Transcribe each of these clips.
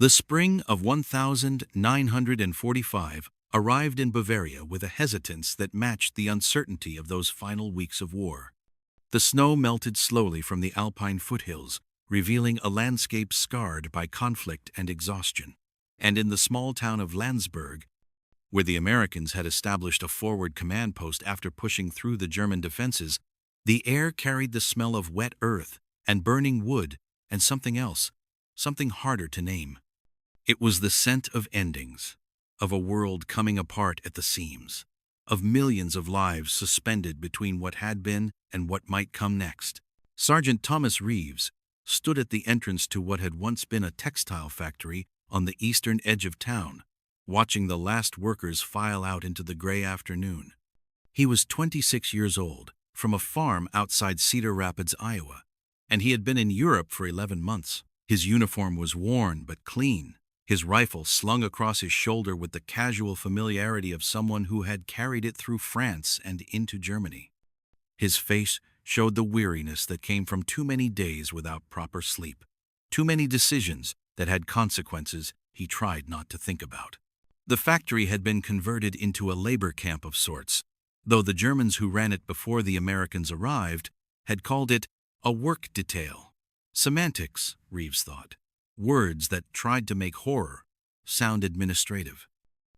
The spring of 1945 arrived in Bavaria with a hesitance that matched the uncertainty of those final weeks of war. The snow melted slowly from the Alpine foothills, revealing a landscape scarred by conflict and exhaustion. And in the small town of Landsberg, where the Americans had established a forward command post after pushing through the German defenses, the air carried the smell of wet earth and burning wood and something else, something harder to name. It was the scent of endings, of a world coming apart at the seams, of millions of lives suspended between what had been and what might come next. Sergeant Thomas Reeves stood at the entrance to what had once been a textile factory on the eastern edge of town, watching the last workers file out into the gray afternoon. He was 26 years old, from a farm outside Cedar Rapids, Iowa, and he had been in Europe for 11 months. His uniform was worn but clean, his rifle slung across his shoulder with the casual familiarity of someone who had carried it through France and into Germany. His face showed the weariness that came from too many days without proper sleep, too many decisions that had consequences he tried not to think about. The factory had been converted into a labor camp of sorts, though the Germans who ran it before the Americans arrived had called it a work detail. Semantics, Reeves thought. Words that tried to make horror sound administrative.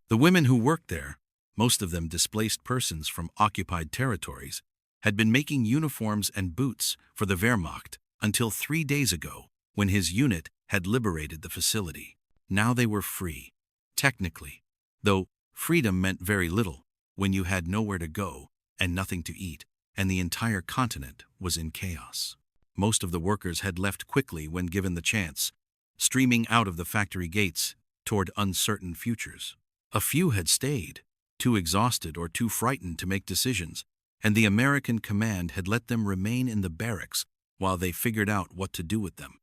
The women who worked there, most of them displaced persons from occupied territories, had been making uniforms and boots for the Wehrmacht until 3 days ago, when his unit had liberated the facility. Now they were free, technically, though freedom meant very little when you had nowhere to go and nothing to eat, and the entire continent was in chaos. Most of the workers had left quickly when given the chance, streaming out of the factory gates toward uncertain futures. A few had stayed, too exhausted or too frightened to make decisions, and the American command had let them remain in the barracks while they figured out what to do with them.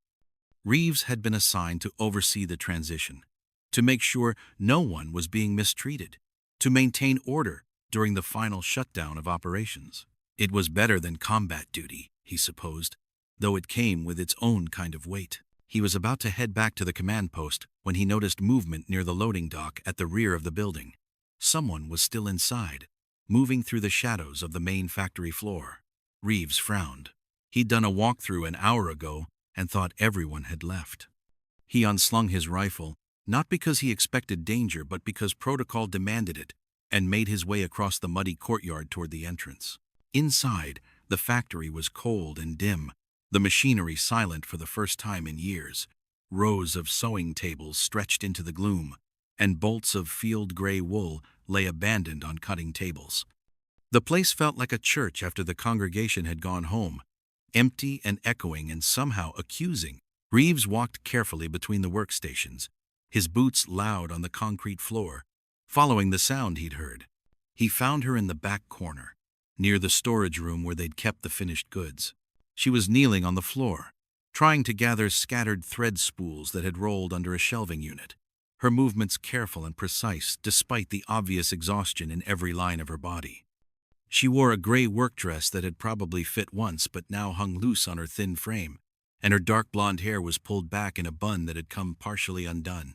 Reeves had been assigned to oversee the transition, to make sure no one was being mistreated, to maintain order during the final shutdown of operations. It was better than combat duty, he supposed, though it came with its own kind of weight. He was about to head back to the command post when he noticed movement near the loading dock at the rear of the building. Someone was still inside, moving through the shadows of the main factory floor. Reeves frowned. He'd done a walkthrough an hour ago and thought everyone had left. He unslung his rifle, not because he expected danger but because protocol demanded it, and made his way across the muddy courtyard toward the entrance. Inside, the factory was cold and dim, the machinery silent for the first time in years. Rows of sewing tables stretched into the gloom, and bolts of field gray wool lay abandoned on cutting tables. The place felt like a church after the congregation had gone home, empty and echoing and somehow accusing. Reeves walked carefully between the workstations, his boots loud on the concrete floor, following the sound he'd heard. He found her in the back corner, near the storage room where they'd kept the finished goods. She was kneeling on the floor, trying to gather scattered thread spools that had rolled under a shelving unit, her movements careful and precise despite the obvious exhaustion in every line of her body. She wore a gray work dress that had probably fit once but now hung loose on her thin frame, and her dark blonde hair was pulled back in a bun that had come partially undone.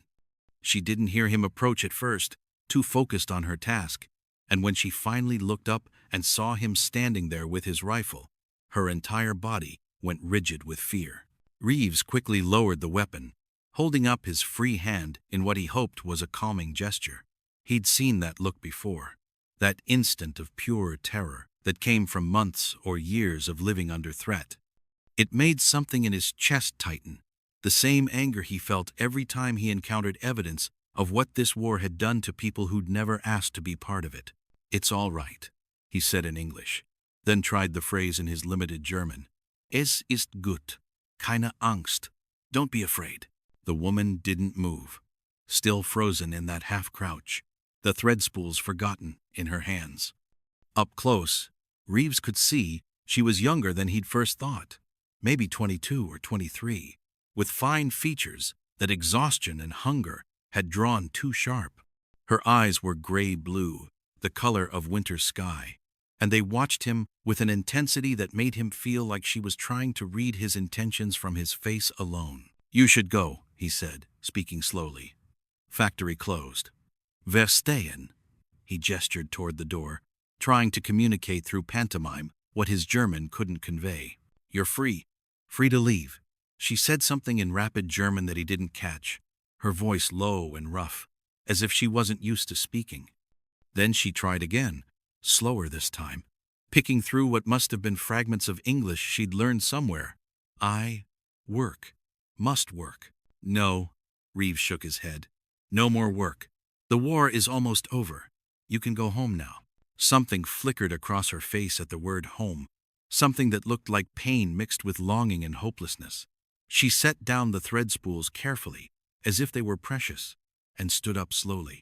She didn't hear him approach at first, too focused on her task, and when she finally looked up and saw him standing there with his rifle, her entire body went rigid with fear. Reeves quickly lowered the weapon, holding up his free hand in what he hoped was a calming gesture. He'd seen that look before, that instant of pure terror that came from months or years of living under threat. It made something in his chest tighten, the same anger he felt every time he encountered evidence of what this war had done to people who'd never asked to be part of it. "It's all right," he said in English, then tried the phrase in his limited German. "Es ist gut. Keine Angst. Don't be afraid." The woman didn't move, still frozen in that half-crouch, the thread spools forgotten in her hands. Up close, Reeves could see she was younger than he'd first thought, maybe 22 or 23, with fine features that exhaustion and hunger had drawn too sharp. Her eyes were gray-blue, the color of winter sky, and they watched him with an intensity that made him feel like she was trying to read his intentions from his face alone. "You should go," he said, speaking slowly. Factory closed. Verstehen. He gestured toward the door, trying to communicate through pantomime what his German couldn't convey. You're free. Free to leave. She said something in rapid German that he didn't catch, her voice low and rough, as if she wasn't used to speaking. Then she tried again, slower this time, picking through what must have been fragments of English she'd learned somewhere. I work. Must work. No, Reeves shook his head. No more work. The war is almost over. You can go home now. Something flickered across her face at the word home, something that looked like pain mixed with longing and hopelessness. She set down the thread spools carefully, as if they were precious, and stood up slowly.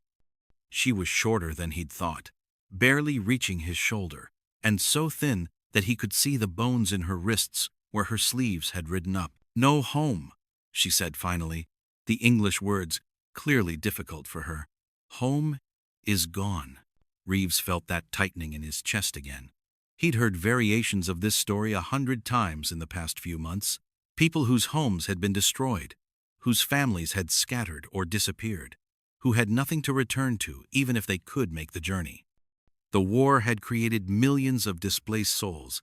She was shorter than he'd thought, barely reaching his shoulder, and so thin that he could see the bones in her wrists where her sleeves had ridden up. No home, she said finally, the English words clearly difficult for her. Home is gone. Reeves felt that tightening in his chest again. He'd heard variations of this story 100 times in the past few months. People whose homes had been destroyed, whose families had scattered or disappeared, who had nothing to return to even if they could make the journey. The war had created millions of displaced souls,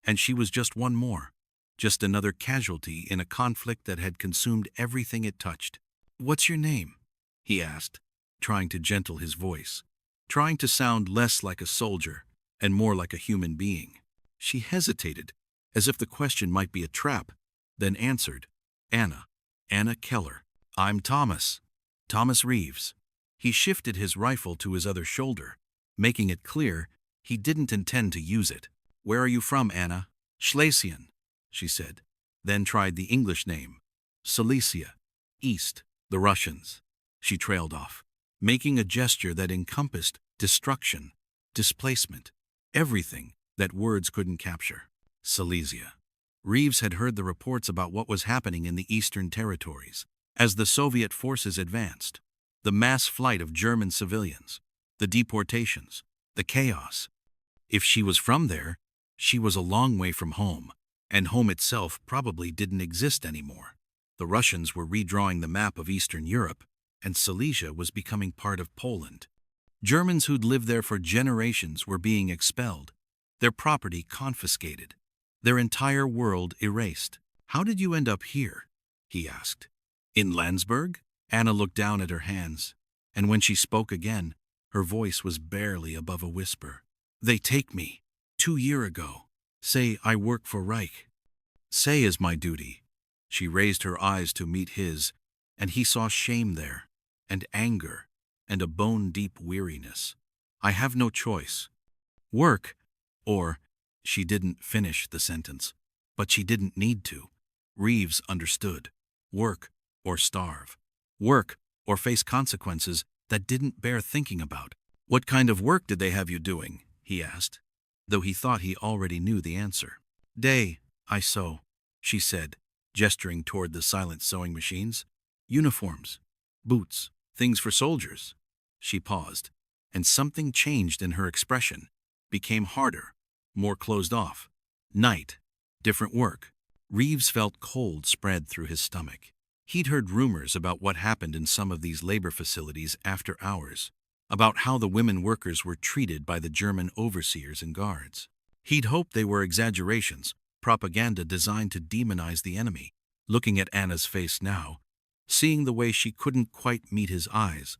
and she was just one more, just another casualty in a conflict that had consumed everything it touched. What's your name? He asked, trying to gentle his voice, trying to sound less like a soldier and more like a human being. She hesitated, as if the question might be a trap, then answered, Anna. Anna Keller. I'm Thomas. Thomas Reeves. He shifted his rifle to his other shoulder, making it clear he didn't intend to use it. Where are you from, Anna? Schlesien, she said, then tried the English name. Silesia. East. The Russians. She trailed off, making a gesture that encompassed destruction, displacement, everything that words couldn't capture. Silesia. Reeves had heard the reports about what was happening in the Eastern Territories as the Soviet forces advanced. The mass flight of German civilians, the deportations, the chaos. If she was from there, she was a long way from home, and home itself probably didn't exist anymore. The Russians were redrawing the map of Eastern Europe, and Silesia was becoming part of Poland. Germans who'd lived there for generations were being expelled, their property confiscated, their entire world erased. How did you end up here? He asked. In Landsberg? Anna looked down at her hands, and when she spoke again, her voice was barely above a whisper. They take me. 2 years ago. Say I work for Reich. Say is my duty. She raised her eyes to meet his, and he saw shame there, and anger, and a bone-deep weariness. I have no choice. Work, or... She didn't finish the sentence, but she didn't need to. Reeves understood. Work, or starve. Work, or face consequences that didn't bear thinking about. What kind of work did they have you doing? He asked, though he thought he already knew the answer. I sew, she said, gesturing toward the silent sewing machines. Uniforms, boots, things for soldiers. She paused, and something changed in her expression, became harder, more closed off. Night, different work. Reeves felt cold spread through his stomach. He'd heard rumors about what happened in some of these labor facilities after hours, about how the women workers were treated by the German overseers and guards. He'd hoped they were exaggerations, propaganda designed to demonize the enemy. Looking at Anna's face now, seeing the way she couldn't quite meet his eyes,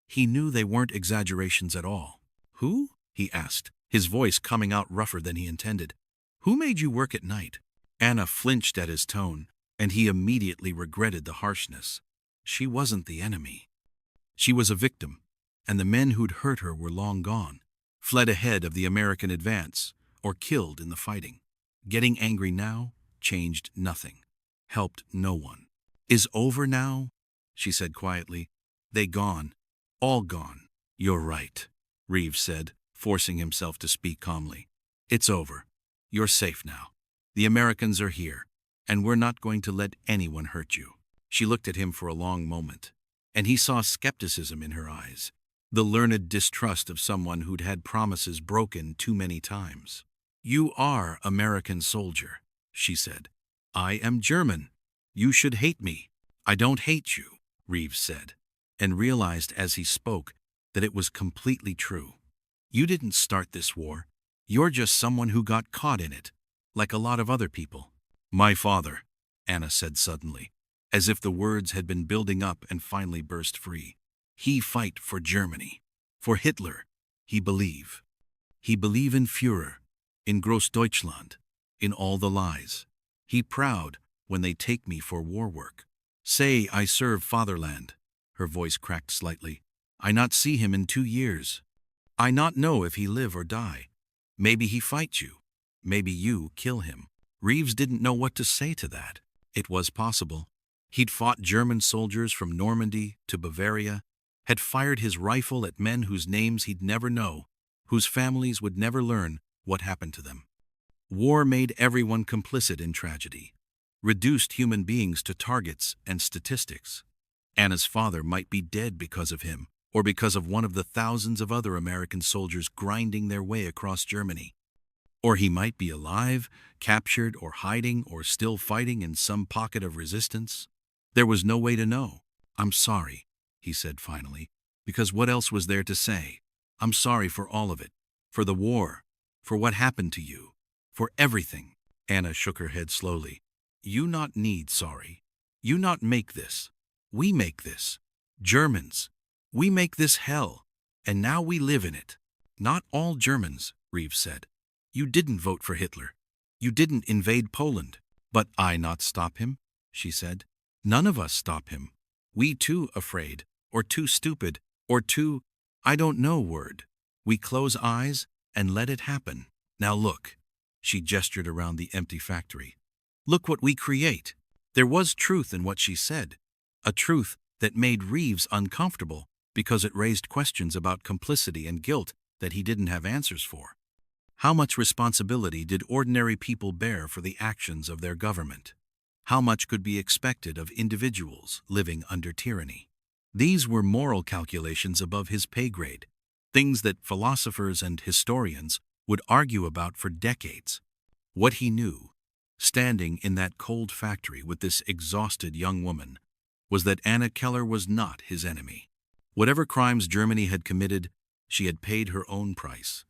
he knew they weren't exaggerations at all. Who? He asked, his voice coming out rougher than he intended. Who made you work at night? Anna flinched at his tone, and he immediately regretted the harshness. She wasn't the enemy. She was a victim, and the men who'd hurt her were long gone, fled ahead of the American advance, or killed in the fighting. Getting angry now changed nothing, helped no one. Is over now? She said quietly. They gone. All gone. You're right, Reeves said, forcing himself to speak calmly. It's over. You're safe now. The Americans are here, and we're not going to let anyone hurt you. She looked at him for a long moment, and he saw skepticism in her eyes, the learned distrust of someone who'd had promises broken too many times. You are American soldier, she said. I am German. You should hate me. I don't hate you, Reeves said, and realized as he spoke that it was completely true. You didn't start this war. You're just someone who got caught in it, like a lot of other people. My father, Anna said suddenly, as if the words had been building up and finally burst free. He fight for Germany. For Hitler, he believe. He believe in Führer, in Großdeutschland, in all the lies. He proud when they take me for war work. Say I serve fatherland. Her voice cracked slightly. I not see him in 2 years. I not know if he live or die. Maybe he fight you. Maybe you kill him. Reeves didn't know what to say to that. It was possible. He'd fought German soldiers from Normandy to Bavaria, had fired his rifle at men whose names he'd never know, whose families would never learn what happened to them. War made everyone complicit in tragedy, reduced human beings to targets and statistics. Anna's father might be dead because of him, or because of one of the thousands of other American soldiers grinding their way across Germany. Or he might be alive, captured, or hiding, or still fighting in some pocket of resistance. There was no way to know. I'm sorry, he said finally, because what else was there to say? I'm sorry for all of it, for the war, for what happened to you, for everything. Anna shook her head slowly. You not need sorry. You not make this. We make this. Germans. We make this hell, and now we live in it. Not all Germans, Reeves said. You didn't vote for Hitler. You didn't invade Poland. But I not stop him, she said. None of us stop him. We too afraid, or too stupid, or too, I don't know word. We close eyes and let it happen. Now look. She gestured around the empty factory. Look what we create. There was truth in what she said. A truth that made Reeves uncomfortable because it raised questions about complicity and guilt that he didn't have answers for. How much responsibility did ordinary people bear for the actions of their government? How much could be expected of individuals living under tyranny? These were moral calculations above his pay grade, things that philosophers and historians would argue about for decades. What he knew, standing in that cold factory with this exhausted young woman, was that Anna Keller was not his enemy. Whatever crimes Germany had committed, she had paid her own price.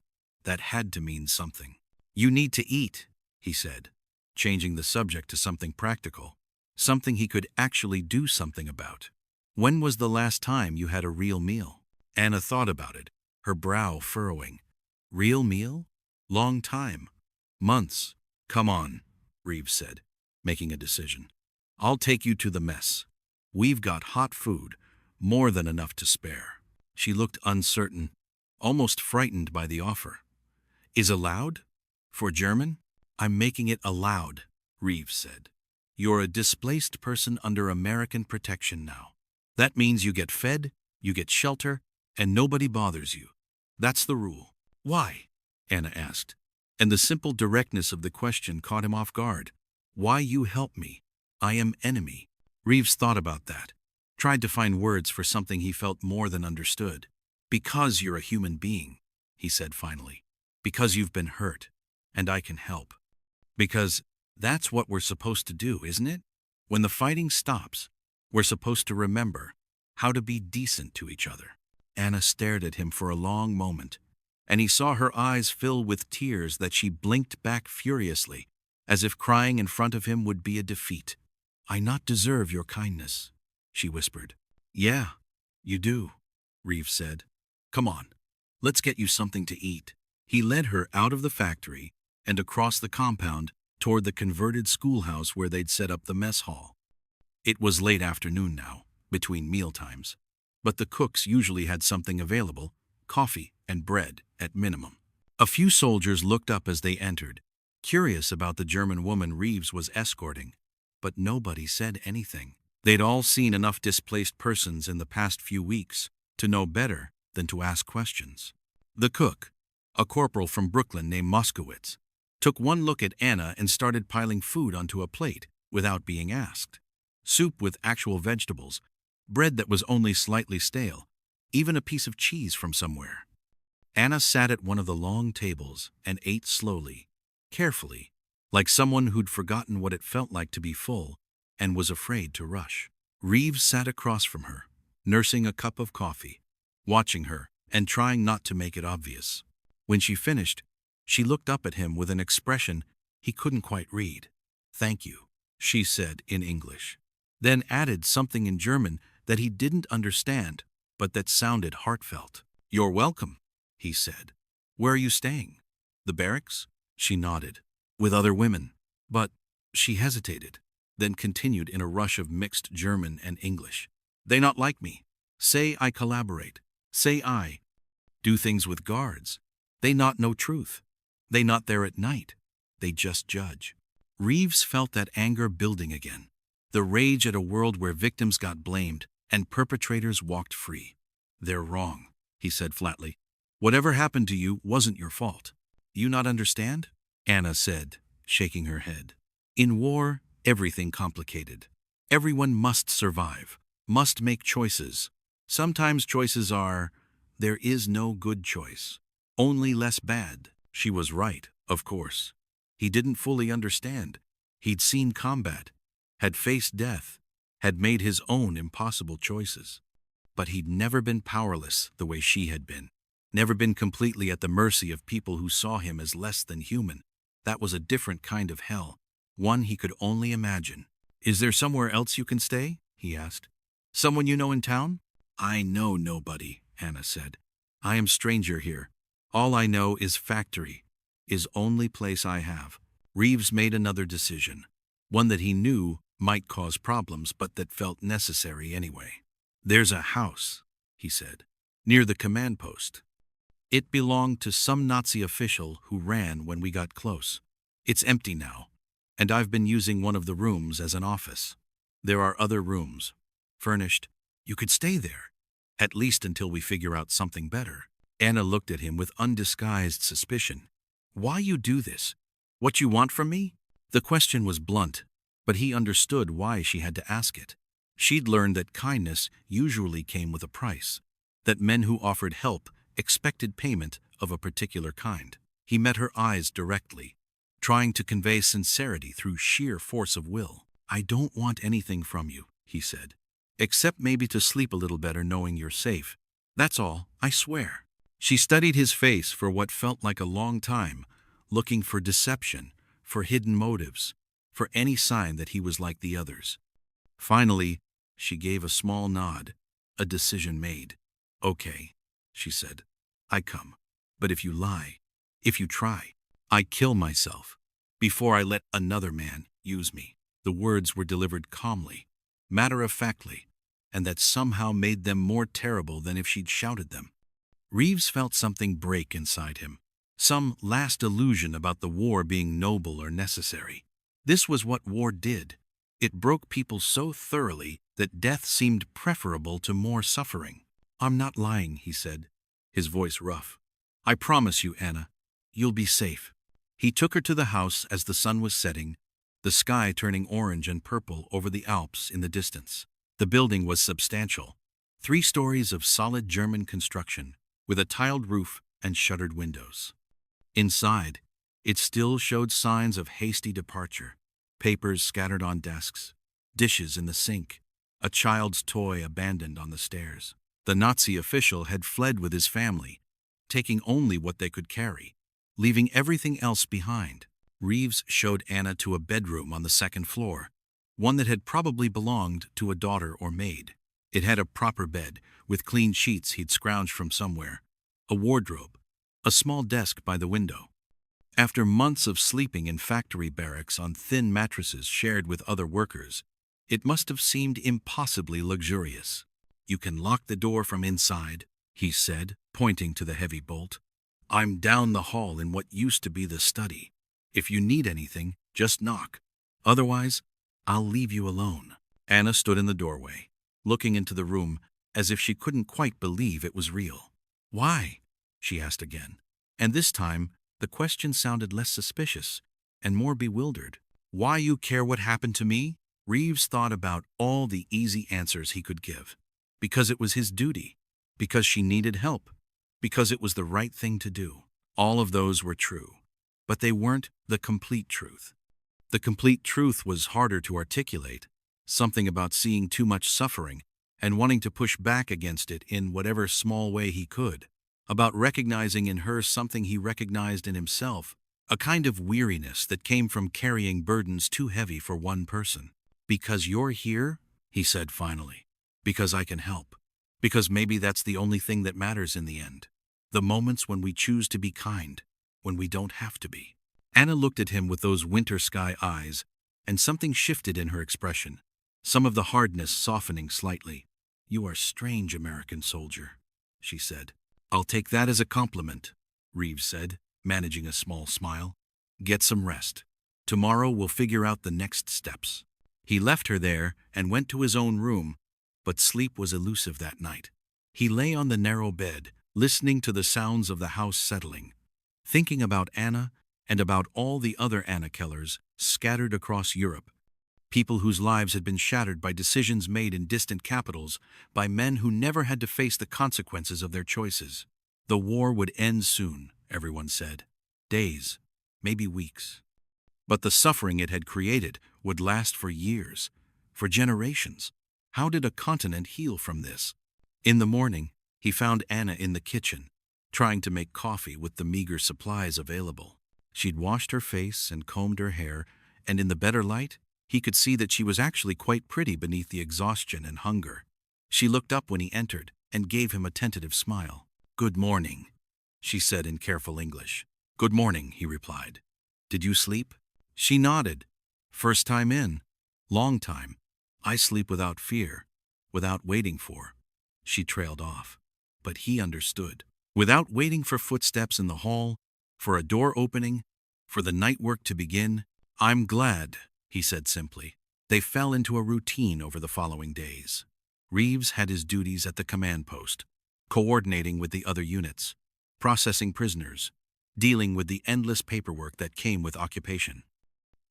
That had to mean something. You need to eat, he said, changing the subject to something practical, something he could actually do something about. When was the last time you had a real meal? Anna thought about it, her brow furrowing. Real meal? Long time. Months. Come on, Reeves said, making a decision. I'll take you to the mess. We've got hot food, more than enough to spare. She looked uncertain, almost frightened by the offer. Is allowed? For German? I'm making it allowed, Reeves said. You're a displaced person under American protection now. That means you get fed, you get shelter, and nobody bothers you. That's the rule. Why? Anna asked, and the simple directness of the question caught him off guard. Why you help me? I am enemy. Reeves thought about that, tried to find words for something he felt more than understood. Because you're a human being, he said finally. Because you've been hurt, and I can help. Because that's what we're supposed to do, isn't it? When the fighting stops, we're supposed to remember how to be decent to each other. Anna stared at him for a long moment, and he saw her eyes fill with tears that she blinked back furiously, as if crying in front of him would be a defeat. I not deserve your kindness, she whispered. Yeah, you do, Reeves said. Come on, let's get you something to eat. He led her out of the factory and across the compound toward the converted schoolhouse where they'd set up the mess hall. It was late afternoon now, between mealtimes, but the cooks usually had something available, coffee and bread at minimum. A few soldiers looked up as they entered, curious about the German woman Reeves was escorting, but nobody said anything. They'd all seen enough displaced persons in the past few weeks to know better than to ask questions. The cook, a corporal from Brooklyn named Moskowitz, took one look at Anna and started piling food onto a plate without being asked. Soup with actual vegetables, bread that was only slightly stale, even a piece of cheese from somewhere. Anna sat at one of the long tables and ate slowly, carefully, like someone who'd forgotten what it felt like to be full and was afraid to rush. Reeves sat across from her, nursing a cup of coffee, watching her and trying not to make it obvious. When she finished, she looked up at him with an expression he couldn't quite read. "Thank you," she said in English, then added something in German that he didn't understand, but that sounded heartfelt. "You're welcome," he said. "Where are you staying?" "The barracks?" She nodded. "With other women." But she hesitated, then continued in a rush of mixed German and English. "They not like me. Say I collaborate. Say I do things with guards. They not know truth. They not there at night. They just judge." Reeves felt that anger building again. The rage at a world where victims got blamed and perpetrators walked free. "They're wrong," he said flatly. "Whatever happened to you wasn't your fault." "You not understand?" Anna said, shaking her head. "In war, everything complicated. Everyone must survive, must make choices. Sometimes choices are, there is no good choice. Only less bad." She was right, of course. He didn't fully understand. He'd seen combat, had faced death, had made his own impossible choices. But he'd never been powerless the way she had been. Never been completely at the mercy of people who saw him as less than human. That was a different kind of hell, one he could only imagine. "Is there somewhere else you can stay?" he asked. "Someone you know in town?" "I know nobody," Anna said. "I am stranger here. All I know is factory, is only place I have." Reeves made another decision, one that he knew might cause problems but that felt necessary anyway. "There's a house," he said, "near the command post. It belonged to some Nazi official who ran when we got close. It's empty now, and I've been using one of the rooms as an office. There are other rooms, furnished. You could stay there, at least until we figure out something better." Anna looked at him with undisguised suspicion. "Why you do this? What you want from me?" The question was blunt, but he understood why she had to ask it. She'd learned that kindness usually came with a price, that men who offered help expected payment of a particular kind. He met her eyes directly, trying to convey sincerity through sheer force of will. "I don't want anything from you," he said, "except maybe to sleep a little better knowing you're safe. That's all, I swear." She studied his face for what felt like a long time, looking for deception, for hidden motives, for any sign that he was like the others. Finally, she gave a small nod, a decision made. "Okay," she said, "I come. But if you lie, if you try, I kill myself before I let another man use me." The words were delivered calmly, matter-of-factly, and that somehow made them more terrible than if she'd shouted them. Reeves felt something break inside him, some last illusion about the war being noble or necessary. This was what war did. It broke people so thoroughly that death seemed preferable to more suffering. "I'm not lying," he said, his voice rough. "I promise you, Anna, you'll be safe." He took her to the house as the sun was setting, the sky turning orange and purple over the Alps in the distance. The building was substantial, 3 stories of solid German construction, with a tiled roof and shuttered windows. Inside, it still showed signs of hasty departure, papers scattered on desks, dishes in the sink, a child's toy abandoned on the stairs. The Nazi official had fled with his family, taking only what they could carry, leaving everything else behind. Reeves showed Anna to a bedroom on the 2nd floor, one that had probably belonged to a daughter or maid. It had a proper bed, with clean sheets he'd scrounged from somewhere, a wardrobe, a small desk by the window. After months of sleeping in factory barracks on thin mattresses shared with other workers, it must have seemed impossibly luxurious. "You can lock the door from inside," he said, pointing to the heavy bolt. "I'm down the hall in what used to be the study. If you need anything, just knock. Otherwise, I'll leave you alone." Anna stood in the doorway, looking into the room as if she couldn't quite believe it was real. "Why?" she asked again. And this time, the question sounded less suspicious and more bewildered. "Why you care what happened to me?" Reeves thought about all the easy answers he could give. Because it was his duty. Because she needed help. Because it was the right thing to do. All of those were true. But they weren't the complete truth. The complete truth was harder to articulate, Something about seeing too much suffering and wanting to push back against it in whatever small way he could. About recognizing in her something he recognized in himself, a kind of weariness that came from carrying burdens too heavy for one person. "Because you're here," he said finally. "Because I can help. Because maybe that's the only thing that matters in the end. The moments when we choose to be kind, when we don't have to be." Anna looked at him with those winter sky eyes, and something shifted in her expression, some of the hardness softening slightly. "You are strange, American soldier," she said. "I'll take that as a compliment," Reeves said, managing a small smile. "Get some rest. Tomorrow we'll figure out the next steps." He left her there and went to his own room, but sleep was elusive that night. He lay on the narrow bed, listening to the sounds of the house settling, thinking about Anna and about all the other Anna Kellers scattered across Europe, people whose lives had been shattered by decisions made in distant capitals by men who never had to face the consequences of their choices. The war would end soon, everyone said. Days, maybe weeks. But the suffering it had created would last for years, for generations. How did a continent heal from this? In the morning, he found Anna in the kitchen, trying to make coffee with the meager supplies available. She'd washed her face and combed her hair, and in the better light, he could see that she was actually quite pretty beneath the exhaustion and hunger. She looked up when he entered and gave him a tentative smile. "Good morning," she said in careful English. "Good morning," he replied. "Did you sleep?" She nodded. "First time in. Long time. I sleep without fear, without waiting for." She trailed off. But he understood. Without waiting for footsteps in the hall, for a door opening, for the night work to begin. "I'm glad," he said simply. They fell into a routine over the following days. Reeves had his duties at the command post, coordinating with the other units, processing prisoners, dealing with the endless paperwork that came with occupation.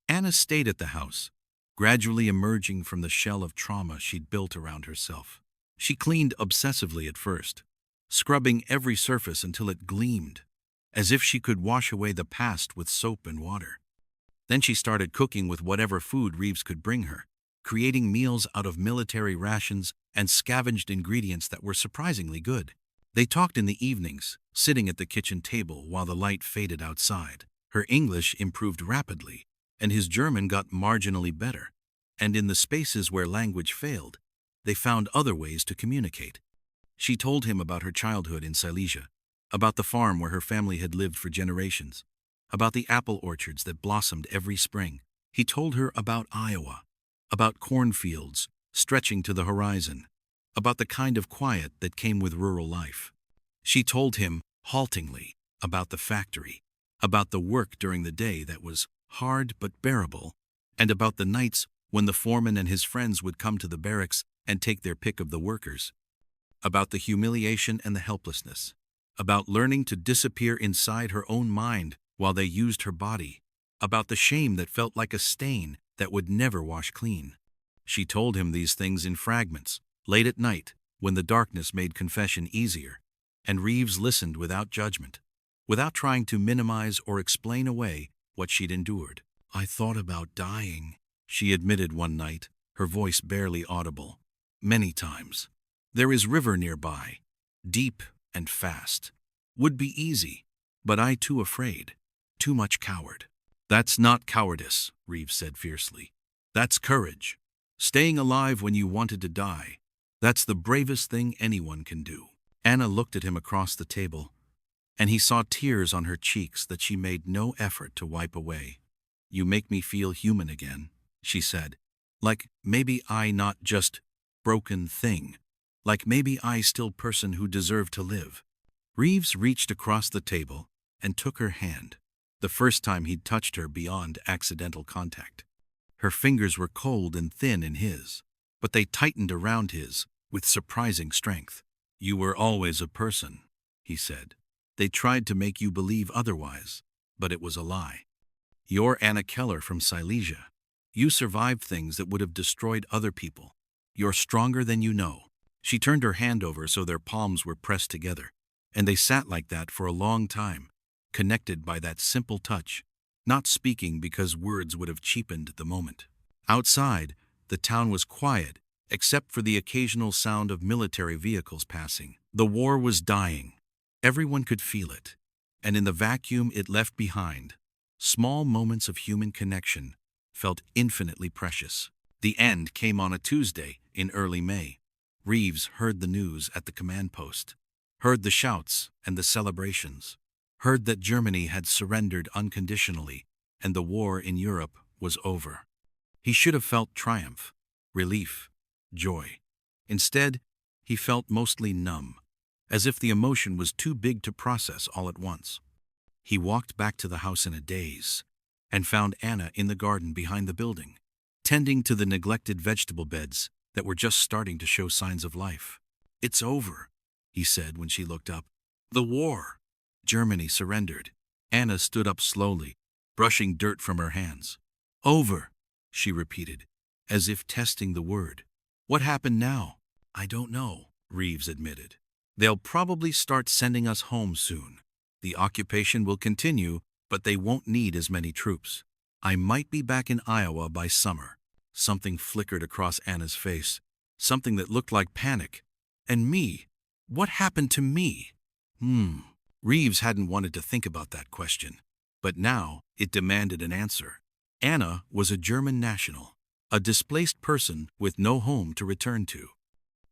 Anna stayed at the house, gradually emerging from the shell of trauma she'd built around herself. She cleaned obsessively at first, scrubbing every surface until it gleamed, as if she could wash away the past with soap and water. Then she started cooking with whatever food Reeves could bring her, creating meals out of military rations and scavenged ingredients that were surprisingly good. They talked in the evenings, sitting at the kitchen table while the light faded outside. Her English improved rapidly, and his German got marginally better. And in the spaces where language failed, they found other ways to communicate. She told him about her childhood in Silesia, about the farm where her family had lived for generations, about the apple orchards that blossomed every spring. He told her about Iowa, about cornfields stretching to the horizon, about the kind of quiet that came with rural life. She told him, haltingly, about the factory, about the work during the day that was hard but bearable, and about the nights when the foreman and his friends would come to the barracks and take their pick of the workers, about the humiliation and the helplessness, about learning to disappear inside her own mind while they used her body, about the shame that felt like a stain that would never wash clean. She told him these things in fragments, late at night, when the darkness made confession easier, and Reeves listened without judgment, without trying to minimize or explain away what she'd endured. "I thought about dying," she admitted one night, her voice barely audible. "Many times. There is river nearby, deep and fast. Would be easy, but I too afraid, too much coward." "That's not cowardice," Reeves said fiercely. "That's courage. Staying alive when you wanted to die. That's the bravest thing anyone can do." Anna looked at him across the table, and he saw tears on her cheeks that she made no effort to wipe away. "You make me feel human again," she said. "Like maybe I not just broken thing. Like maybe I still person who deserve to live." Reeves reached across the table and took her hand, the first time he'd touched her beyond accidental contact. Her fingers were cold and thin in his, but they tightened around his with surprising strength. "You were always a person," he said. "They tried to make you believe otherwise, but it was a lie. You're Anna Keller from Silesia. You survived things that would have destroyed other people. You're stronger than you know." She turned her hand over so their palms were pressed together, and they sat like that for a long time, connected by that simple touch, not speaking because words would have cheapened the moment. Outside, The town was quiet, except for the occasional sound of military vehicles passing. The war was dying. Everyone could feel it. And in the vacuum it left behind, small moments of human connection felt infinitely precious. The end came on a Tuesday in early May. Reeves heard the news at the command post, heard the shouts and the celebrations, heard that Germany had surrendered unconditionally and the war in Europe was over. He should have felt triumph, relief, joy. Instead, he felt mostly numb, as if the emotion was too big to process all at once. He walked back to the house in a daze and found Anna in the garden behind the building, tending to the neglected vegetable beds that were just starting to show signs of life. "It's over," he said when she looked up. "The war. Germany surrendered." Anna stood up slowly, brushing dirt from her hands. "Over," she repeated, as if testing the word. "What happened now?" "I don't know," Reeves admitted. "They'll probably start sending us home soon. The occupation will continue, but they won't need as many troops. I might be back in Iowa by summer." Something flickered across Anna's face, something that looked like panic. "And me? What happened to me?" Reeves hadn't wanted to think about that question, but now it demanded an answer. Anna was a German national, a displaced person with no home to return to.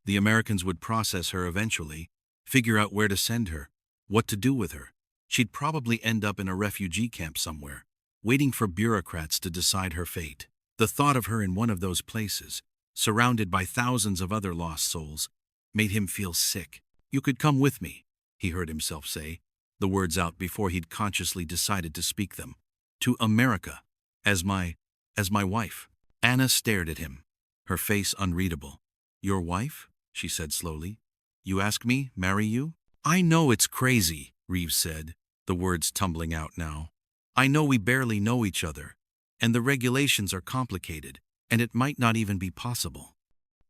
The Americans would process her eventually, figure out where to send her, what to do with her. She'd probably end up in a refugee camp somewhere, waiting for bureaucrats to decide her fate. The thought of her in one of those places, surrounded by thousands of other lost souls, made him feel sick. "You could come with me," he heard himself say, the words out before he'd consciously decided to speak them. "To America, as my wife." Anna stared at him, her face unreadable. "Your wife?" she said slowly. "You ask me, marry you?" "I know it's crazy," Reeves said, the words tumbling out now. "I know we barely know each other, and the regulations are complicated, and it might not even be possible.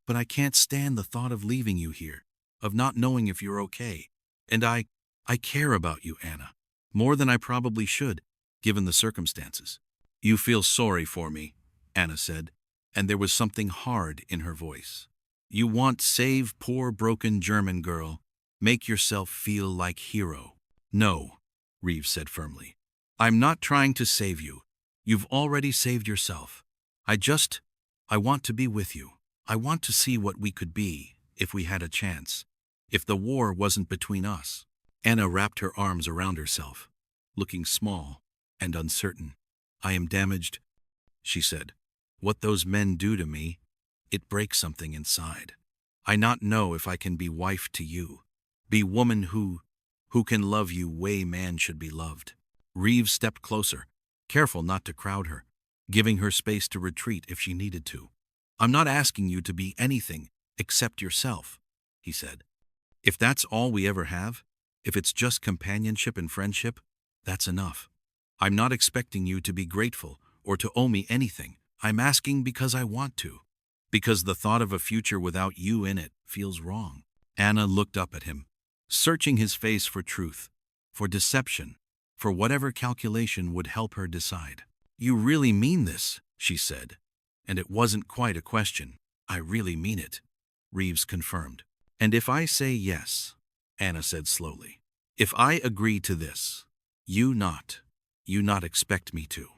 But I can't stand the thought of leaving you here, of not knowing if you're okay. And I care about you, Anna, more than I probably should, given the circumstances." "You feel sorry for me," Anna said, and there was something hard in her voice. "You want save poor broken German girl, make yourself feel like hero." "No," Reeves said firmly. "I'm not trying to save you. You've already saved yourself. I want to be with you. I want to see what we could be if we had a chance, if the war wasn't between us." Anna wrapped her arms around herself, looking small and uncertain. "I am damaged," she said. "What those men do to me, it breaks something inside. I not know if I can be wife to you, be woman who can love you way man should be loved." Reeves stepped closer, careful not to crowd her, giving her space to retreat if she needed to. "I'm not asking you to be anything except yourself," he said. "If that's all we ever have, if it's just companionship and friendship, that's enough. I'm not expecting you to be grateful or to owe me anything. I'm asking because I want to, because the thought of a future without you in it feels wrong." Anna looked up at him, searching his face for truth, for deception, for whatever calculation would help her decide. "You really mean this?" she said, and it wasn't quite a question. "I really mean it," Reeves confirmed. "And if I say yes," Anna said slowly, "if I agree to this, you not expect me to."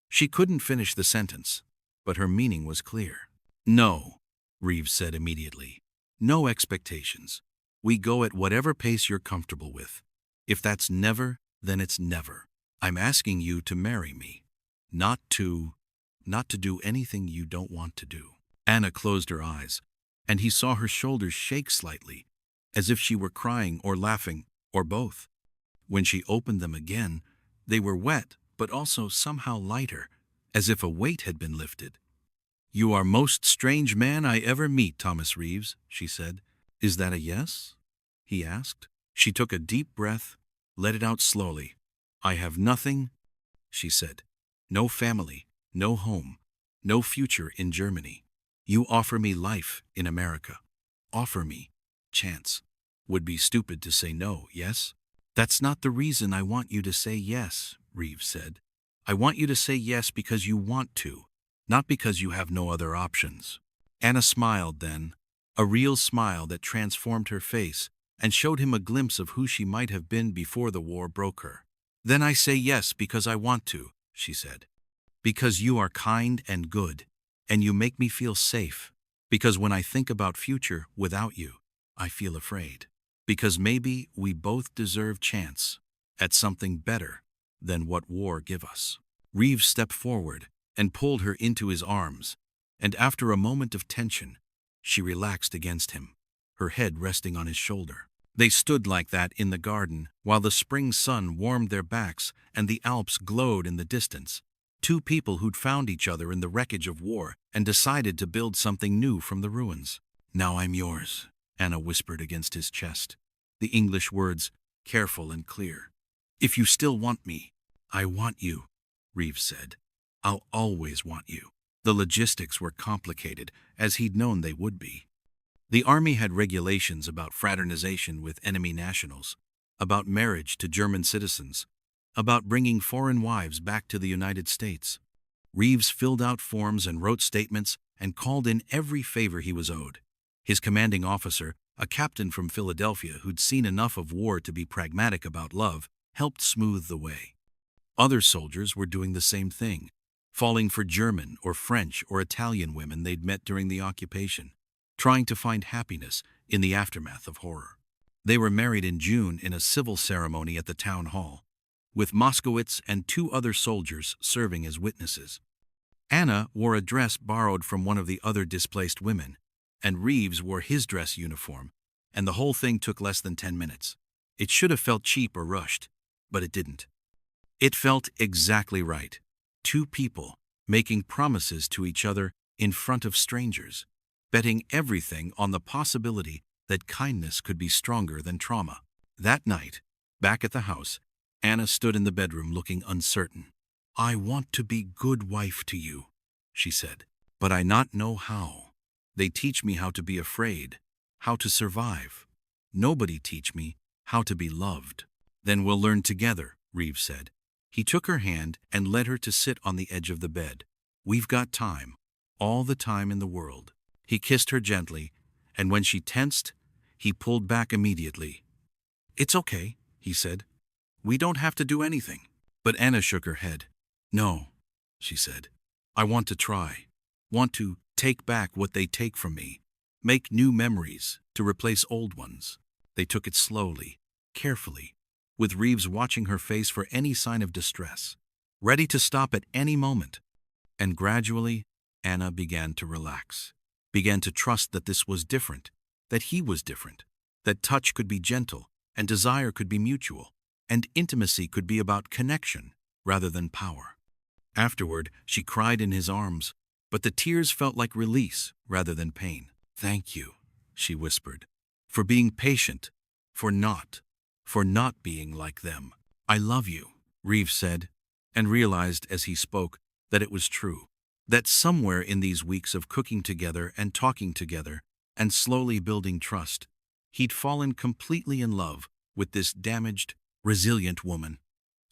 She couldn't finish the sentence, but her meaning was clear. "No," Reeves said immediately. "No expectations. We go at whatever pace you're comfortable with. If that's never, then it's never. I'm asking you to marry me, not to do anything you don't want to do." Anna closed her eyes, and he saw her shoulders shake slightly, as if she were crying or laughing, or both. When she opened them again, they were wet, but also somehow lighter, as if a weight had been lifted. "You are most strange man I ever meet, Thomas Reeves," she said. "Is that a yes?" he asked. She took a deep breath, let it out slowly. "I have nothing," she said. "No family, no home, no future in Germany. You offer me life in America. Offer me chance. Would be stupid to say no, yes?" "That's not the reason I want you to say yes," Reeves said. "I want you to say yes because you want to, not because you have no other options." Anna smiled then, a real smile that transformed her face and showed him a glimpse of who she might have been before the war broke her. "Then I say yes because I want to," she said. "Because you are kind and good, and you make me feel safe. Because when I think about future without you, I feel afraid. Because maybe we both deserve chance at something better than what war give us." Reeves stepped forward and pulled her into his arms, and after a moment of tension, she relaxed against him, her head resting on his shoulder. They stood like that in the garden while the spring sun warmed their backs and the Alps glowed in the distance. Two people who'd found each other in the wreckage of war and decided to build something new from the ruins. "Now I'm yours," Anna whispered against his chest, the English words careful and clear. "If you still want me." "I want you," Reeves said. "I'll always want you." The logistics were complicated, as he'd known they would be. The army had regulations about fraternization with enemy nationals, about marriage to German citizens, about bringing foreign wives back to the United States. Reeves filled out forms and wrote statements and called in every favor he was owed. His commanding officer, a captain from Philadelphia who'd seen enough of war to be pragmatic about love, helped smooth the way. Other soldiers were doing the same thing, falling for German or French or Italian women they'd met during the occupation, trying to find happiness in the aftermath of horror. They were married in June in a civil ceremony at the town hall, with Moskowitz and two other soldiers serving as witnesses. Anna wore a dress borrowed from one of the other displaced women, and Reeves wore his dress uniform, and the whole thing took less than 10 minutes. It should have felt cheap or rushed, but it didn't. It felt exactly right. Two people making promises to each other in front of strangers, betting everything on the possibility that kindness could be stronger than trauma. That night, back at the house, Anna stood in the bedroom looking uncertain. "I want to be good wife to you," she said, "but I not know how. They teach me how to be afraid, how to survive. Nobody teach me how to be loved." "Then we'll learn together," Reeves said. He took her hand and led her to sit on the edge of the bed. "We've got time, all the time in the world." He kissed her gently, and when she tensed, he pulled back immediately. "It's okay," he said. "We don't have to do anything." But Anna shook her head. "No," she said. "I want to try. Want to take back what they take from me. Make new memories to replace old ones." They took it slowly, carefully, with Reeves watching her face for any sign of distress, ready to stop at any moment. And gradually, Anna began to relax, began to trust that this was different, that he was different, that touch could be gentle, and desire could be mutual, and intimacy could be about connection rather than power. Afterward, she cried in his arms, but the tears felt like release rather than pain. "Thank you," she whispered, "for being patient, for not being like them." "I love you," Reeves said, and realized as he spoke that it was true. That somewhere in these weeks of cooking together and talking together and slowly building trust, he'd fallen completely in love with this damaged, resilient woman.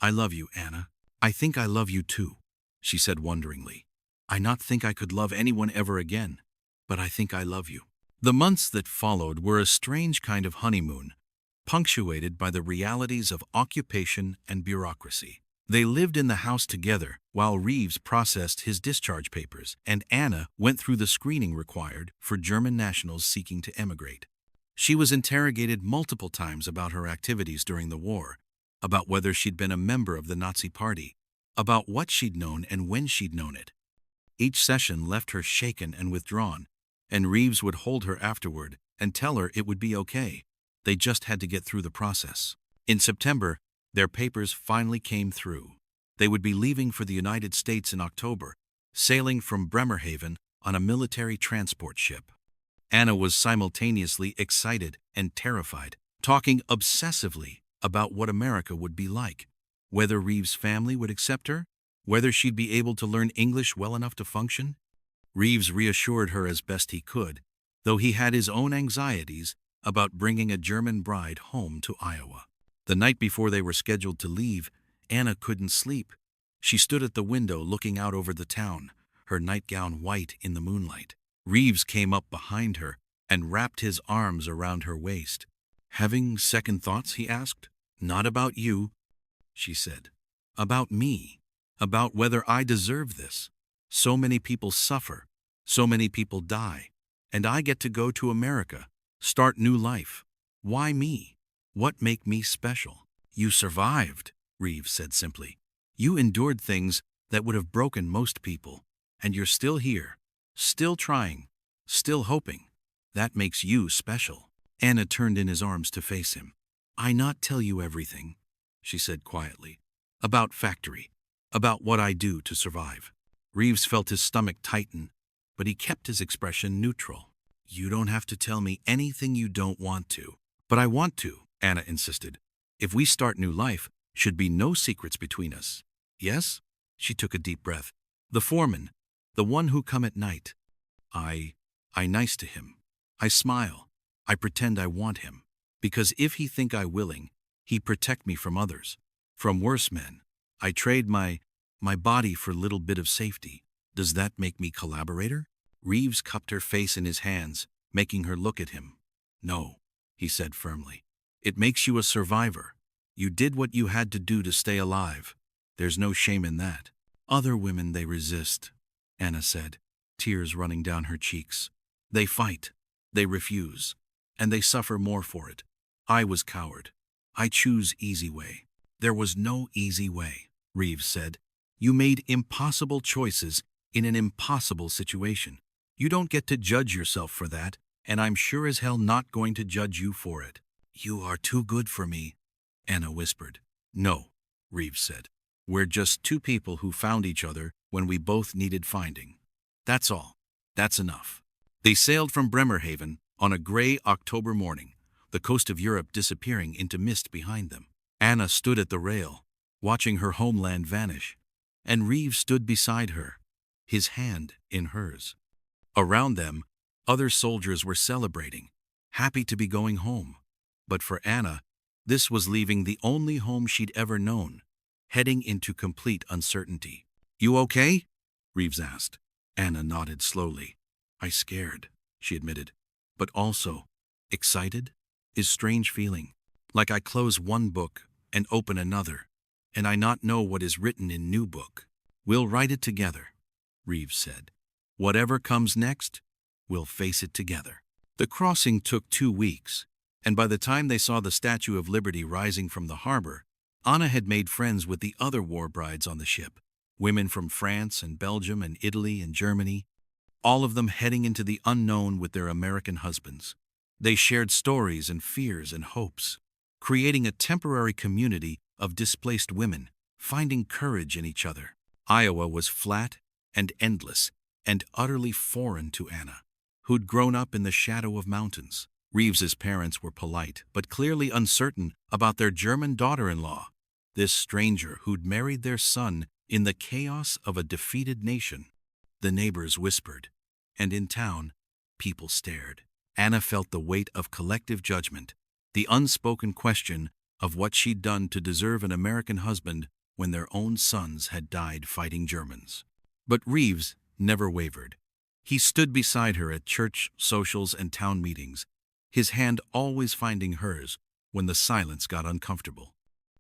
"I love you, Anna. I think I love you too," she said wonderingly. "I not think I could love anyone ever again, but I think I love you." The months that followed were a strange kind of honeymoon, punctuated by the realities of occupation and bureaucracy. They lived in the house together while Reeves processed his discharge papers, and Anna went through the screening required for German nationals seeking to emigrate. She was interrogated multiple times about her activities during the war, about whether she'd been a member of the Nazi Party, about what she'd known and when she'd known it. Each session left her shaken and withdrawn, and Reeves would hold her afterward and tell her it would be okay. They just had to get through the process. In September, their papers finally came through. They would be leaving for the United States in October, sailing from Bremerhaven on a military transport ship. Anna was simultaneously excited and terrified, talking obsessively about what America would be like, whether Reeves' family would accept her, whether she'd be able to learn English well enough to function. Reeves reassured her as best he could, though he had his own anxieties about bringing a German bride home to Iowa. The night before they were scheduled to leave, Anna couldn't sleep. She stood at the window looking out over the town, her nightgown white in the moonlight. Reeves came up behind her and wrapped his arms around her waist. "Having second thoughts?" he asked. "Not about you," she said. "About me. About whether I deserve this. So many people suffer. So many people die. And I get to go to America, start new life. Why me? What make me special?" "You survived," Reeves said simply. "You endured things that would have broken most people. And you're still here, still trying, still hoping. That makes you special." Anna turned in his arms to face him. "I not tell you everything," she said quietly. "About factory. About what I do to survive." Reeves felt his stomach tighten, but he kept his expression neutral. "You don't have to tell me anything you don't want to." "But I want to," Anna insisted. "If we start new life, should be no secrets between us. Yes?" She took a deep breath. "The foreman, the one who come at night. I nice to him. I smile. I pretend I want him. Because if he think I willing, he protect me from others. From worse men. I trade my body for little bit of safety. Does that make me collaborator?" Reeves cupped her face in his hands, making her look at him. "No," he said firmly. "It makes you a survivor. You did what you had to do to stay alive. There's no shame in that." "Other women, they resist," Anna said, tears running down her cheeks. "They fight. They refuse. And they suffer more for it. I was coward. I choose easy way." "There was no easy way," Reeves said. "You made impossible choices in an impossible situation. You don't get to judge yourself for that, and I'm sure as hell not going to judge you for it." "You are too good for me," Anna whispered. "No," Reeves said. "We're just two people who found each other when we both needed finding. That's all. That's enough." They sailed from Bremerhaven on a gray October morning, the coast of Europe disappearing into mist behind them. Anna stood at the rail, watching her homeland vanish, and Reeves stood beside her, his hand in hers. Around them, other soldiers were celebrating, happy to be going home. But for Anna, this was leaving the only home she'd ever known, heading into complete uncertainty. "You okay?" Reeves asked. Anna nodded slowly. "I scared," she admitted, "but also excited is strange feeling. Like I close one book and open another, and I not know what is written in new book." "We'll write it together," Reeves said. "Whatever comes next, we'll face it together." The crossing took 2 weeks, and by the time they saw the Statue of Liberty rising from the harbor, Anna had made friends with the other war brides on the ship, women from France and Belgium and Italy and Germany, all of them heading into the unknown with their American husbands. They shared stories and fears and hopes, creating a temporary community of displaced women, finding courage in each other. Iowa was flat and endless and utterly foreign to Anna, who'd grown up in the shadow of mountains. Reeves's parents were polite, but clearly uncertain about their German daughter-in-law, this stranger who'd married their son in the chaos of a defeated nation. The neighbors whispered, and in town, people stared. Anna felt the weight of collective judgment, the unspoken question of what she'd done to deserve an American husband when their own sons had died fighting Germans. But Reeves never wavered. He stood beside her at church, socials, and town meetings, his hand always finding hers when the silence got uncomfortable.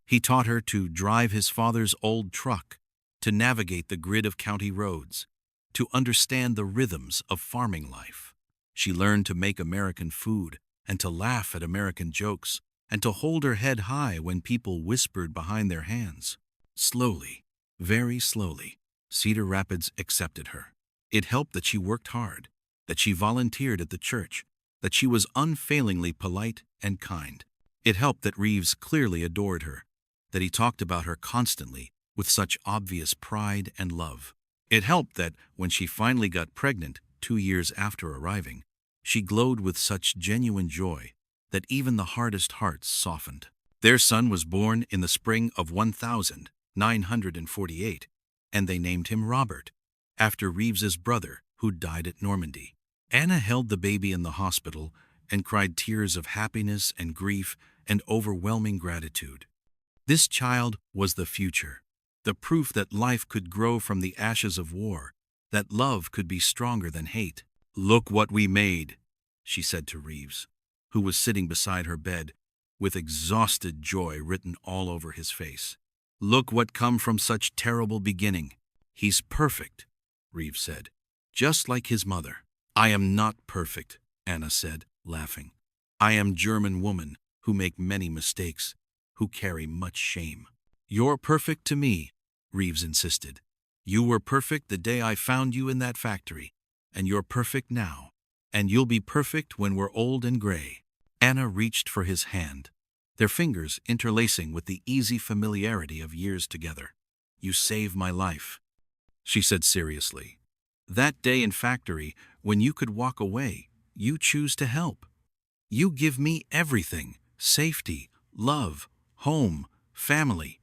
He taught her to drive his father's old truck, to navigate the grid of county roads, to understand the rhythms of farming life. She learned to make American food and to laugh at American jokes and to hold her head high when people whispered behind their hands. Slowly, very slowly, Cedar Rapids accepted her. It helped that she worked hard, that she volunteered at the church, that she was unfailingly polite and kind. It helped that Reeves clearly adored her, that he talked about her constantly with such obvious pride and love. It helped that when she finally got pregnant 2 years after arriving, she glowed with such genuine joy that even the hardest hearts softened. Their son was born in the spring of 1948, and they named him Robert, after Reeves's brother who died at Normandy. Anna held the baby in the hospital and cried tears of happiness and grief and overwhelming gratitude. This child was the future, the proof that life could grow from the ashes of war that love could be stronger than hate. "Look what we made," she said to Reeves, who was sitting beside her bed, with exhausted joy written all over his face. "Look what come from such terrible beginning." "He's perfect," Reeves said, "just like his mother." "I am not perfect," Anna said, laughing. "I am German woman who make many mistakes, who carry much shame." "You're perfect to me," Reeves insisted. "You were perfect the day I found you in that factory, and you're perfect now, and you'll be perfect when we're old and gray." Anna reached for his hand, their fingers interlacing with the easy familiarity of years together. "You saved my life," she said seriously. "That day in factory, when you could walk away, you choose to help. You give me everything: safety, love, home, family.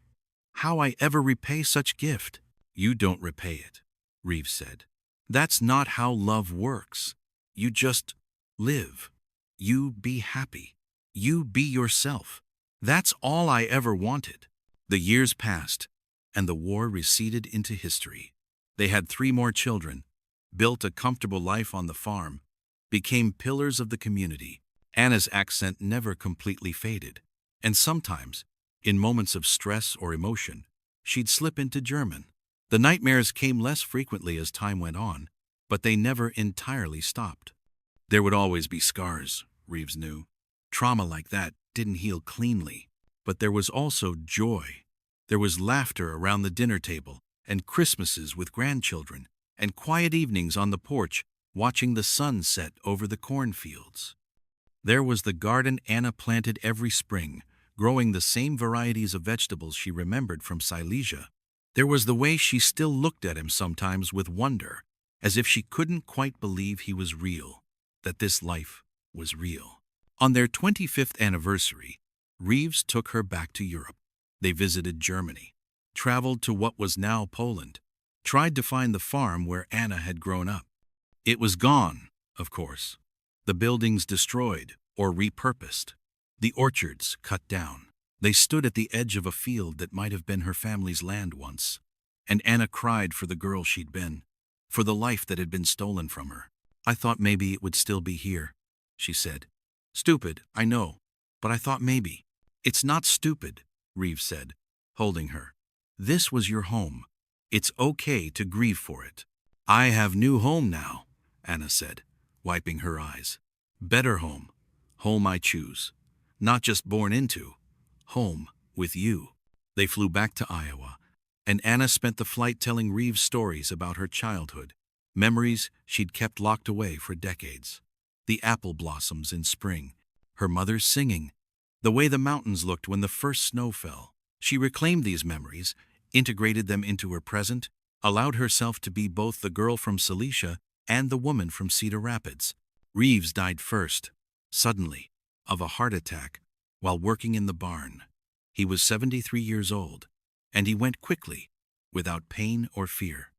How I ever repay such gift?" "You don't repay it," Reeves said. "That's not how love works. You just live. You be happy. You be yourself. That's all I ever wanted." The years passed, and the war receded into history. They had 3 more children, built a comfortable life on the farm, became pillars of the community. Anna's accent never completely faded, and sometimes, in moments of stress or emotion, she'd slip into German. The nightmares came less frequently as time went on, but they never entirely stopped. There would always be scars, Reeves knew. Trauma like that didn't heal cleanly. But there was also joy. There was laughter around the dinner table, and Christmases with grandchildren, and quiet evenings on the porch watching the sun set over the cornfields. There was the garden Anna planted every spring, growing the same varieties of vegetables she remembered from Silesia. There was the way she still looked at him sometimes with wonder, as if she couldn't quite believe he was real, that this life was real. On their 25th anniversary, Reeves took her back to Europe. They visited Germany, traveled to what was now Poland, tried to find the farm where Anna had grown up. It was gone, of course. The buildings destroyed or repurposed. The orchards cut down. They stood at the edge of a field that might have been her family's land once. And Anna cried for the girl she'd been, for the life that had been stolen from her. "I thought maybe it would still be here," she said. "Stupid, I know, but I thought maybe." "It's not stupid," Reeves said, holding her. "This was your home. It's okay to grieve for it." "I have new home now," Anna said, wiping her eyes. "Better home. Home I choose. Not just born into. Home with you." They flew back to Iowa, and Anna spent the flight telling Reeves stories about her childhood, memories she'd kept locked away for decades. The apple blossoms in spring, her mother singing, the way the mountains looked when the first snow fell. She reclaimed these memories, integrated them into her present, allowed herself to be both the girl from Silesia and the woman from Cedar Rapids. Reeves died first, suddenly, of a heart attack, while working in the barn. He was 73 years old, and he went quickly, without pain or fear.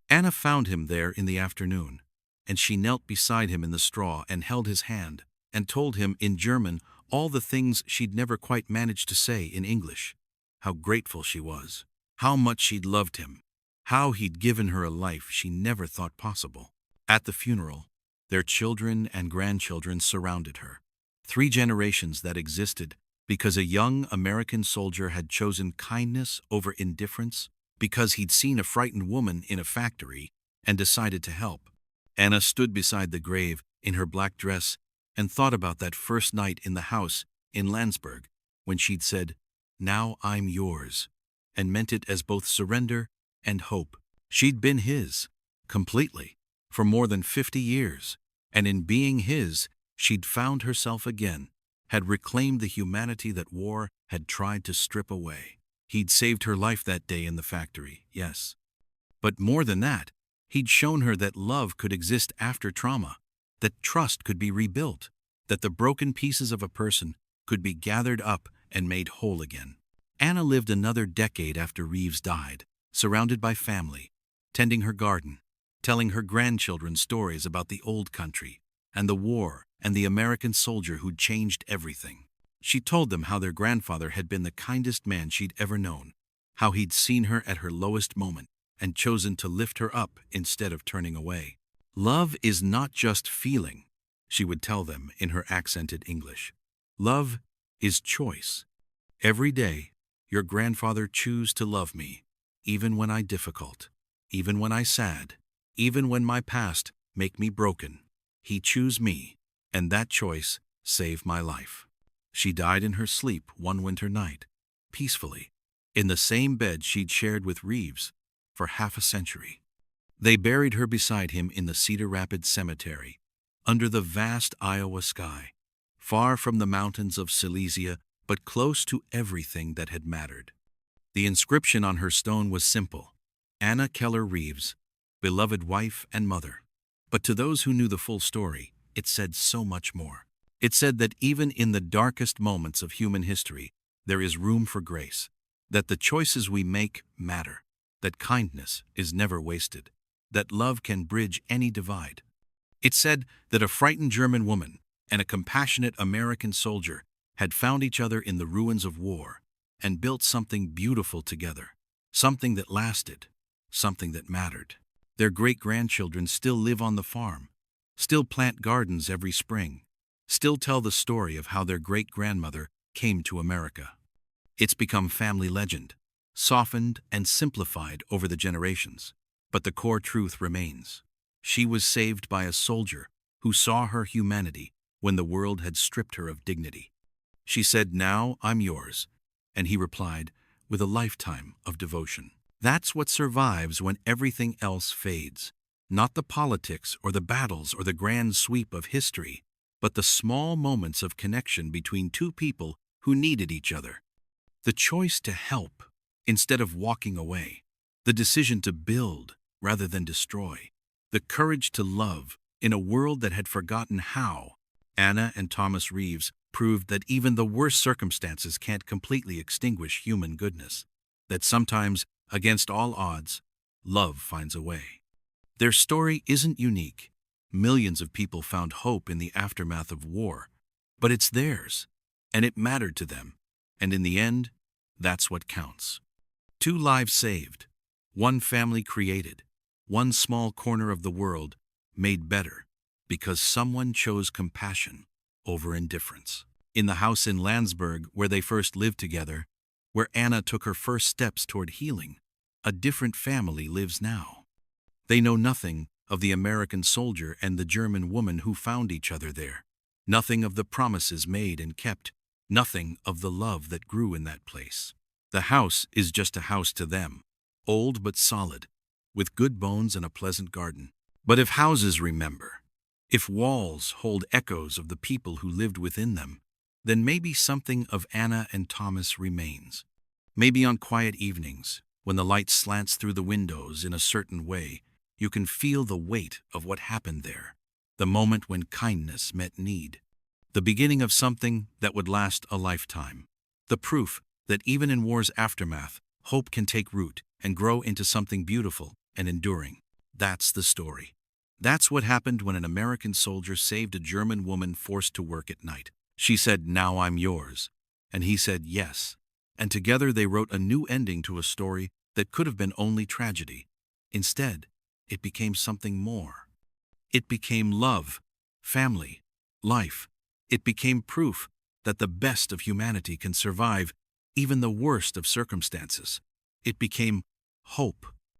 Anna found him there in the afternoon, and she knelt beside him in the straw and held his hand, and told him in German all the things she'd never quite managed to say in English. How grateful she was, how much she'd loved him, how he'd given her a life she never thought possible. At the funeral, their children and grandchildren surrounded her. 3 generations that existed because a young American soldier had chosen kindness over indifference, because he'd seen a frightened woman in a factory and decided to help. Anna stood beside the grave in her black dress and thought about that first night in the house in Landsberg when she'd said, "Now I'm yours," and meant it as both surrender and hope. She'd been his, completely, for more than 50 years, and in being his, she'd found herself again, had reclaimed the humanity that war had tried to strip away. He'd saved her life that day in the factory, yes. But more than that, he'd shown her that love could exist after trauma, that trust could be rebuilt, that the broken pieces of a person could be gathered up and made whole again. Anna lived another decade after Reeves died, surrounded by family, tending her garden, telling her grandchildren stories about the old country and the war and the American soldier who'd changed everything. She told them how their grandfather had been the kindest man she'd ever known, how he'd seen her at her lowest moment and chosen to lift her up instead of turning away. Love is not just feeling, she would tell them in her accented English. Love is choice. Every day, your grandfather choose to love me, even when I difficult, even when I sad, even when my past make me broken. He choose me, and that choice saved my life. She died in her sleep one winter night, peacefully, in the same bed she'd shared with Reeves for half a century. They buried her beside him in the Cedar Rapids Cemetery, under the vast Iowa sky, far from the mountains of Silesia, but close to everything that had mattered. The inscription on her stone was simple: Anna Keller Reeves, beloved wife and mother. But to those who knew the full story, it said so much more. It said that even in the darkest moments of human history, there is room for grace, that the choices we make matter, that kindness is never wasted, that love can bridge any divide. It said that a frightened German woman and a compassionate American soldier had found each other in the ruins of war and built something beautiful together, something that lasted, something that mattered. Their great-grandchildren still live on the farm, still plant gardens every spring, still tell the story of how their great-grandmother came to America. It's become family legend, softened and simplified over the generations, but the core truth remains. She was saved by a soldier who saw her humanity when the world had stripped her of dignity. She said, "Now I'm yours," and he replied with a lifetime of devotion. That's what survives when everything else fades. Not the politics or the battles or the grand sweep of history, but the small moments of connection between two people who needed each other. The choice to help instead of walking away. The decision to build rather than destroy. The courage to love in a world that had forgotten how. Anna and Thomas Reeves proved that even the worst circumstances can't completely extinguish human goodness. That sometimes, against all odds, love finds a way. Their story isn't unique. Millions of people found hope in the aftermath of war, but it's theirs, and it mattered to them, and in the end, that's what counts. 2 lives saved, 1 family created, 1 small corner of the world made better, because someone chose compassion over indifference. In the house in Landsberg where they first lived together, where Anna took her first steps toward healing, a different family lives now. They know nothing of the American soldier and the German woman who found each other there, nothing of the promises made and kept, nothing of the love that grew in that place. The house is just a house to them, old but solid, with good bones and a pleasant garden. But if houses remember, if walls hold echoes of the people who lived within them, then maybe something of Anna and Thomas remains. Maybe on quiet evenings, when the light slants through the windows in a certain way, you can feel the weight of what happened there, the moment when kindness met need, the beginning of something that would last a lifetime, the proof that even in war's aftermath, hope can take root and grow into something beautiful and enduring. That's the story. That's what happened when an American soldier saved a German woman forced to work at night. She said, "Now I'm yours," and he said yes. And together they wrote a new ending to a story that could have been only tragedy. Instead, it became something more. It became love, family, life. It became proof that the best of humanity can survive even the worst of circumstances. It became hope.